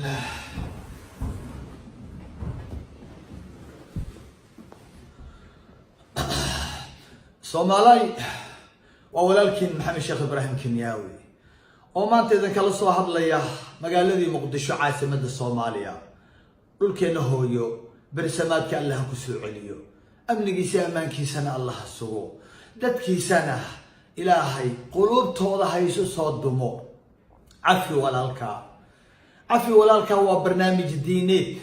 الله. Soomaaliya waa walaalkiin maxamed sheekh ibraahim Kinyaawi oo maanta idin kala soo hadlaya magaaladii Muqdisho caasimadda Soomaaliya. dhulkeena hooyo bersamaadka Allah ku soo celiyo, amnigiisa amaankiisana Allah sugo, dadkiisana ilaahay qulubtooda hayso soo dumo. cafi walaalka waa barnaamij diineed,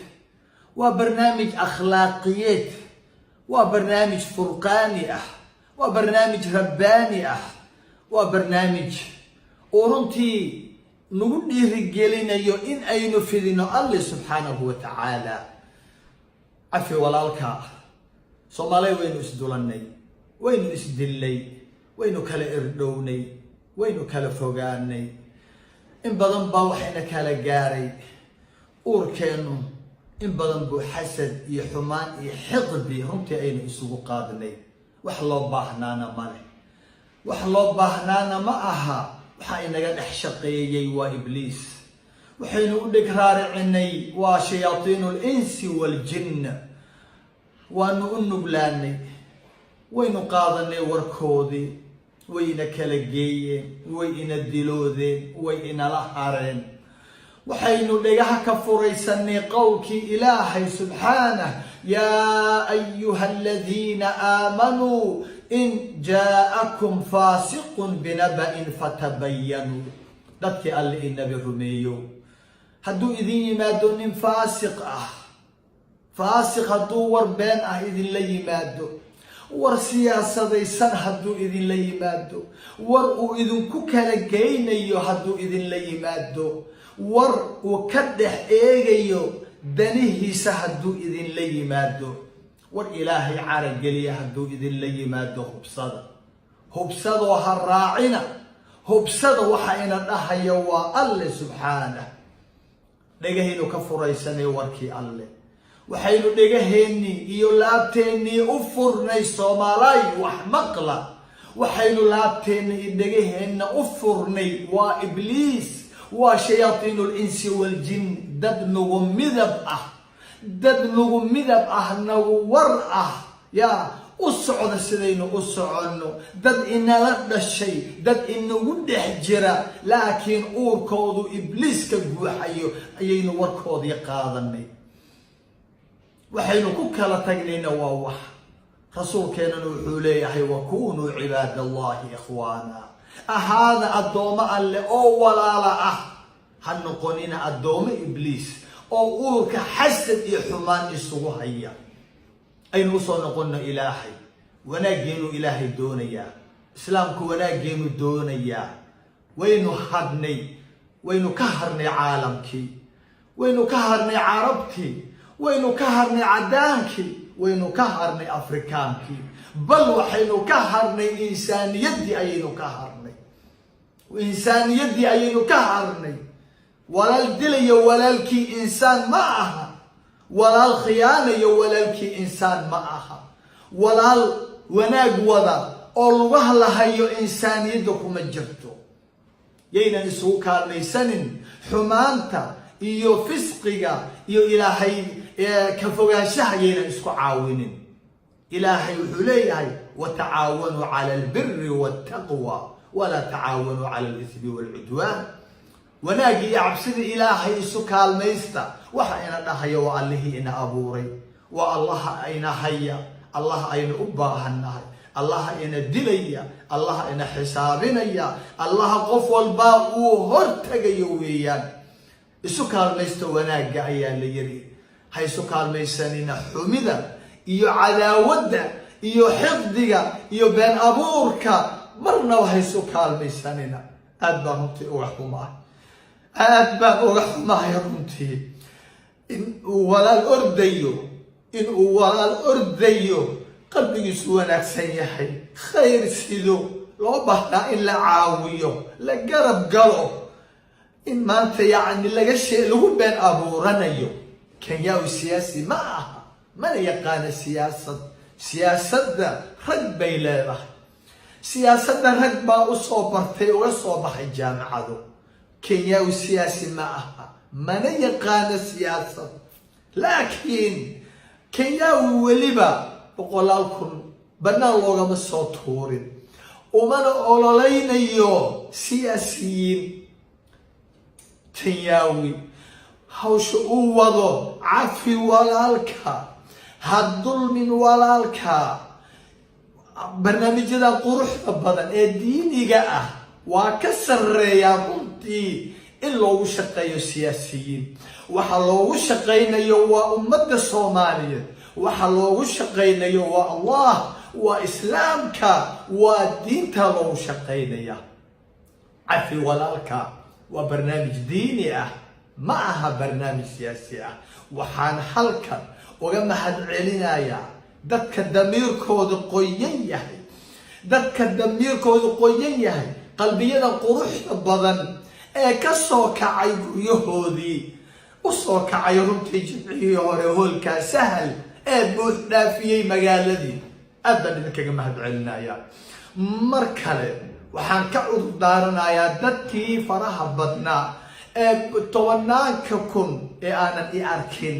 waa barnaamij akhlaaqiyeed, waa barnaamij furqaani ah, waa barnaamij rabbaani ah, waa barnaamij runtii nagu dhiirigelinayo in aynu fidino Allah subxaanahu wa tacaala. cafi walaalka. Soomaaliya waynu isdulannay, waynu isdillay, waynu kala irdhownay, waynu kala fogaanay. in badan baa waxayna kala gaaray uurkeenu, in badan buu xasad iyo xumaan iyo xiqdi runtii aynu isugu qaadnay. wax loo baahnaana male, wax loo baahnaana ma aha. waxa inaga dhex shaqeeyay waa ibliis, waxaynu u dhig raaricinay waa shayaatiinul insi wal jinn. waanu u nuglaanay, waynu qaadanay warkoodii, wayna kala geeyeen, way ina diloodeen, way inala hareen. waxaynu dhagaha ka furaysanay qowlkii ilaahay subxaanah, yaa ayuha aladiina aamanuu in jaa'akum faasiqun binaba'in fatabayyanuu. dadkii alle inabi rumeeyo, hadduu idin yimaado nin faasiq ah, faasiq hadduu war been ah idinla yimaado, war siyaasadaysan hadduu idinla yimaado, war uu idinku kala geynayo hadduu idinla yimaado, war uu ka dhex eegayo danihiisa hadduu idinla yimaado, war ilaahay carageliya hadduu idinla yimaado, hubsadoo ha raacina. hubsada waxa ina dhahaya waa alle subxaanah. dhegahaynu ka furaysanay warkii alle, waxaynu dhegaheenni iyo laabteennii u furnay. Soomaaliya wax maqla, waxaynu laabteenna iyo dhegaheenna u furnay waa ibliis, waa shayaatiinul insi wal jinn. dad nagu midab ah, nagu war ah, yaa u socda sidaynu u soconno. dad inala dhashay, dad inagu dhex jira, laakiin uurkoodu ibliis ka guuxayo ayaynu warkoodii qaadanay. waxaynu ku kala tagnayna waa wax rasuulkeenana wuxuu leeyahay, wakunuu cibaadallahi ikhwaana. ahaada addoommo alle oo walaala ah, ha noqonina addoommo ibliis oo uurka xasad iyo xumaan isugu haya. aynu usoo noqonno ilaahay, wanaaggeenu ilaahay doonayaa, islaamku wanaaggeenu doonayaa. waynu ka harnay caalamkii, waynu ka harnay carabtii, waynu ka harnay cadaankii, waynu ka harnay afrikaankii, bal waxaynu ka harnay insaaniyaddii ayaynu ka harnay. walaal dilayo walaalkii insaan ma aha, walaal khiyaanayo walaalkii insaan ma aha, walaal wanaag wada oo lugaha lahayo insaaniyadda kuma jirto. yaynan isugu kaalmaysanin xumaanta iyo fisqiga iyo ilaahay ka fogaanshaha, yaynan isku caawinin. ilaahay wuxuu leeyahay, watacaawanuu cala albiri waataqwa walaa tacaawanuu cala alismi waalcudwaan. wanaagii iyo cabsida ilaahay isu kaalmaysta. waxa ina dhahaya waa allihii ina abuuray, waa allaha ina haya, allaha aynu u baahannahay, allaha ina dilaya, allaha ina xisaabinaya, allaha qof walbaa uu hortagayo weeyaan. isu kaalmaysta wanaagga ayaa la yiri, ha isu kaalmaysanina xumida iyo cadaawadda iyo xiqdiga iyo been abuurka. marnaba ha isu kaalmaysanina. aad baan runtii uga xumahay runtii inuu walaal ordayo, qalbigiisu wanaagsan yahay, khayr sido, loo baahnaa in la caawiyo, la garab galo. in maanta yacni lagu been abuuranayo. Kinyaawi siyaasi ma aha, mana yaqaana siyaasadda rag bay leedahay. siyaasadda rag baa u soo bartay, uga soo baxay jaamacado. Kinyaawi siyaasi ma aha, mana yaqaano siyaasad, laakiin kenyaawi weliba 100,000 bannaan loogama soo tuurin, umana ololeynayo siyaasiyiin. kenyaawi hawsha uu wado cafi walaalka, ha dulmin walaalka. barnaamijyada quruxda badan ee diiniga ah waa ka sarreeyaa runtii in loogu shaqeeyo siyaasiyiin. waxa loogu shaqeynayo waa ummadda Soomaaliyeed, waxa loogu shaqeynayo waa Allah, waa islaamka, waa diinta loogu shaqeynaya. cafi walaalka waa barnaamij diini ah, ma aha barnaamij siyaasi ah. waxaan halkan uga mahadcelinayaa dadka damiirkooda qoyan yahay, dadka damiirkooda qoyan yahay, qalbiyada quruxda badan ee ka soo kacay guryahoodii, u soo kacay runtii jimcihii hore hoolkaa sahal ee buux dhaafiyey magaaladii. aad baan idinkaga mahadcelinayaa. mar kale waxaan ka cudur daaranayaa dadkii faraha badnaa ee 10,000 ee aanan i arkin,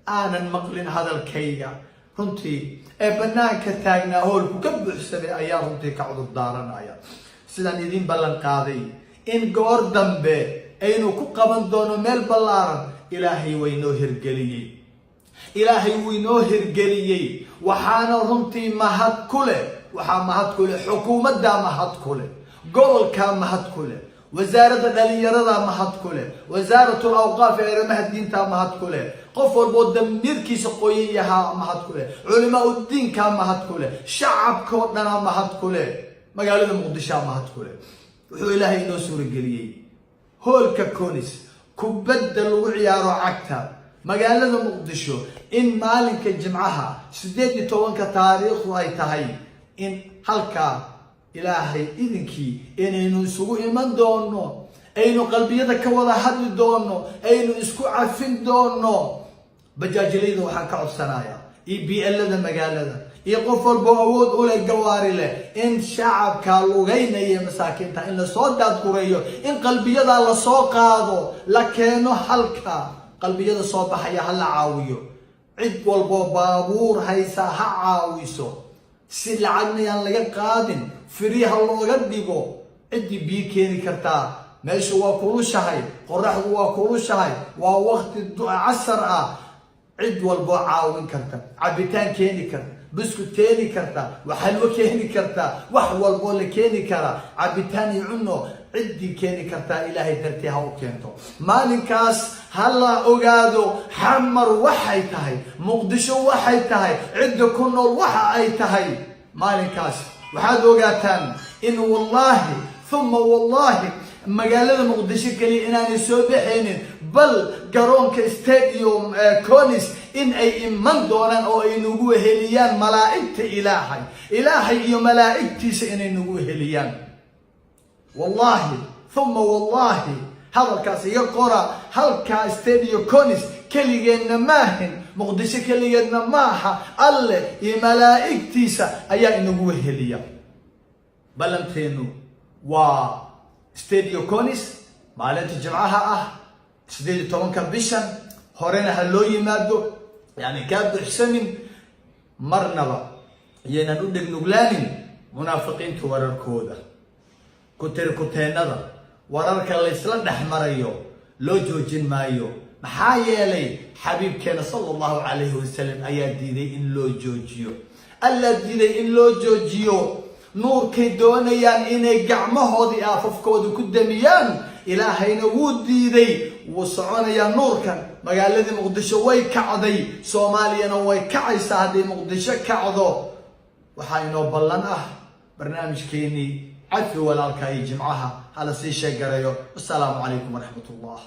aanan maqlin hadalkayga, runtii ee bannaanka taagnaa hoolku ka buuxsamay ayaa runtii ka cudur daaranaya. sidaan idin ballan qaaday in goor dambe aynu ku qaban doono meel ballaaran, ilaahay waynoo hirgeliyey, ilaahay waynoo hirgeliyey. waxaana runtii mahad ku leh, waxaa mahad ku leh xukuumadda, mahad ku leh gobolka, mahad ku leh wasaaradda dhalinyarada, mahad ku leh wasaaratul awqaaf ee arrimaha diinta, mahad ku leh qof walbo damiirkiisa qoyan yahaa, mahad ku leh culimaa udiinka, mahad ku leh shacabka oo dhana, mahad ku leh magaalada muqdisho, mahad ku leh. wuxuu ilaahay inoo suurageliyey hoolka Konis, kubadda lagu ciyaaro cagta magaalada muqdisho, in maalinka jimcaha 18 taariikhdu ay tahay in halkaa ilaahay idinkii inaynu isugu iman doono, aynu qalbiyada ka wada hadli doono, aynu isku cafin doono. bajaajilayda waxaan ka codsanayaa EBL-da magaalada iyo qof walbo awood u leh gawaari leh in shacabka lugeynaya masaakiinta in la soo daadgureeyo, in qalbiyada la soo qaado, la keeno halka. qalbiyada soo baxaya ha la caawiyo, cid walbo baabuur haysa ha caawiso, si lacagna aan laga qaadin, firiha looga dhigo. ciddii biyo keeni kartaa, meeshu waa kulushahay, qoraxdu waa kulushahay, waa waqti casar ah. cid walbo caawin karta, cabitaan keeni karta, biscuit keeni karta, waxalwo keeni karta, wax walbo la keeni kara, cabitaan iyo cunno ciddii keeni kartaa ilaahay dartii ha u keento. maalinkaas ha la ogaado xamar waxay tahay, muqdisho waxay tahay, cidda ku nool waxa ay tahay. maalinkaas waxaad ogaataan in wallaahi thumma wallaahi magaalada muqdisho kaliya inaanay soo baxaynin, bal garoonka stadium Konis in ay iman doonaan oo ay nagu weheliyaan malaa'igta ilaahay, ilaahay iyo malaa'igtiisa inay nagu weheliyaan. wallaahi thumma wallaahi hadalkaas iga qora. halkaa stadium Konis keligeedna maahin, muqdisho keligeedna maaha, alle iyo malaa'igtiisa ayaa inagu weheliya. ballanteenu waa stadium Konis maalinta jimcaha ah 18 bishan. horena ha loo yimaado, yani kaa buuxsamin marnaba, iyaynaan u dhegnuglanin munaafiqiinta wararkooda, kuteennada wararka laysla dhex marayo loo joojin maayo. maxaa yeelay xabiibkeena sallallahu alayhi wasallam ayaa diiday in loo joojiyo, alla diiday in loo joojiyo. nuurkay doonayaan inay gacmahoodii aafafkooda ku damiyaan, ilaahayna wuu diiday, wuu soconayaa nuurkan. magaaladii muqdisho way kacday, soomaaliyana way kacaysaa haddii muqdisho kacdo. waxaa inoo ballan ah barnaamijkeenii cafi walaalka iyo jimcaha hala sii sheegarayo. assalaamu calaykum waraxmatullah.